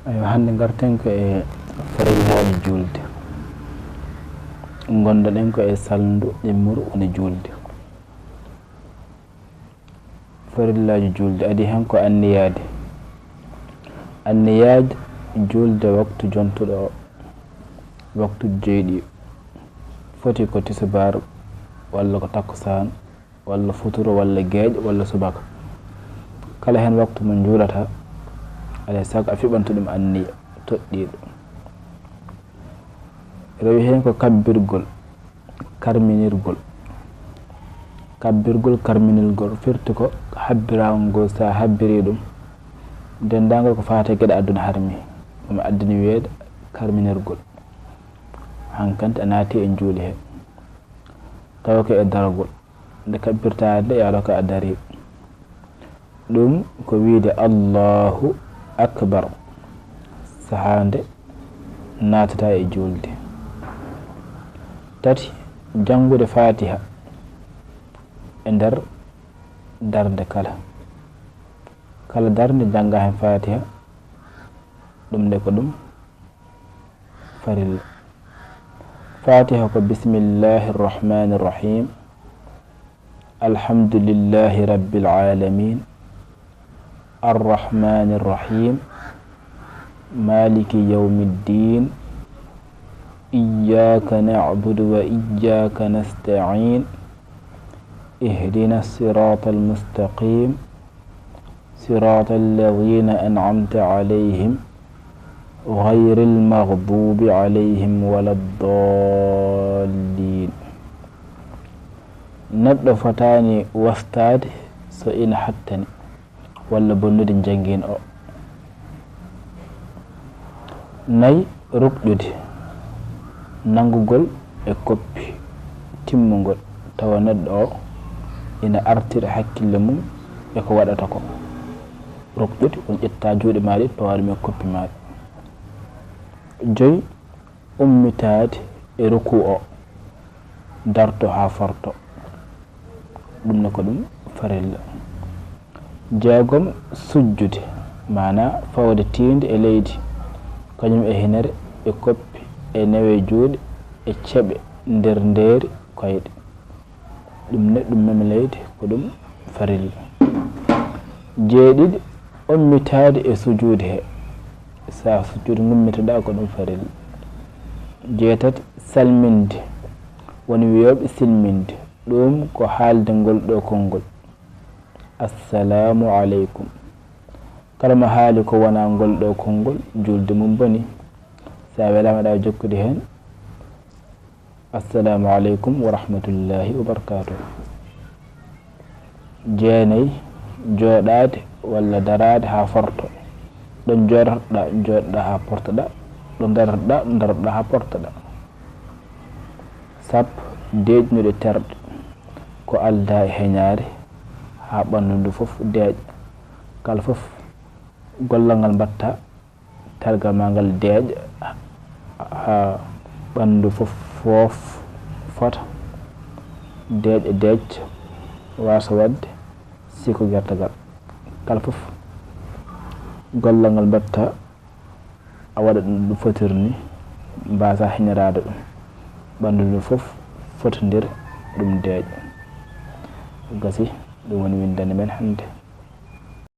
ayo hande garten ko e farillaji julde gondoɗen ko e salndu ƴemmuru woni julde. farillaji julde adi hen ko anniyade julde waktu jontuɗo o waktu jeeɗi foti ko tisbar walla ko takkusan walla futuro walla geeƴo walla subaka kala hen waktu mo juulata alay sago a fiɓantu ɗum anniya toɗɗiɗo. rewi hen ko kabbirgol karminirgol firti ko habbirangol sa habbiri ɗum dendagol ko fate gueɗe aduna harmi ɗum addini wiyeede karminirgol hankanti a naati e juuli he tawa ko e daragol nde kabbirtade yaalo ko a dari ɗum ko wiide allahu akbar sahande natata e julde. tati jangude fatiha e nder darde kala darde janga hen fatiha ɗum nde ko ɗum farilla. fatiha ko bismillahi rrahmani rrahim alhamdulillahi rabbil alamin arrahmani rrahim maliki yawmiddin iyyaka na'budu wa iyyaka nasta'in اهدنا الصراط المستقيم صراط الذين أنعمت عليهم غير المغضوب عليهم ولا الضالين. neɗɗo fotani wastade so ina hattani walla bonnude jangin o. nayi ruɓƴude nangugol e koppi timmugol tawa neɗɗo o ina artira hakkille mum e ko waɗata ko. ruɓƴude on ƴetta juuɗe maɗi pawa ɗum e koppi maɗi. joyi ummitade e ruku o darto ha forto ɗum ne ko ɗum farilla. jeegom sujjude mana fawde tinde e leydi kañum e hinere e koppi e newe juuɗe e ceɓe nder ndeeri koyɗe ɗum ne ɗum meme leydi ko ɗum farilla. jeeɗiɗi ummitade e sujude he sa sujjude gummitoɗa ko ɗum farilla. jeetati salminde woni wiyoɓe silminde ɗum ko haalde ngol ɗo konngol assalamu aleykum kala mo haali ko wona ngol ɗo konngol julde mum boni. sa welamaɗa jokkude hen assalamu aleykum wa rahmatullahi wa barakatuh. jeenayi jooɗade walla darade ha forto ɗo jooɗoɗa ha portoɗa ɗo daroɗa ha portoɗa. sappo deeƴnude terɗe ko alda e heñare ha ɓandu ndu foof deeƴa kala foof gollal ngal mbatta tergal ma ngal deeƴa ha ɓandu foof fota deeƴa deeƴ wasa wadde siko gertagal kala foof gollal ngal mbatta a waɗa ɗum fotirni mbasa heñorade ɗum ɓandu ndu foof fotodira ɗum deeƴa. gasi ɗum woni windande men hannde.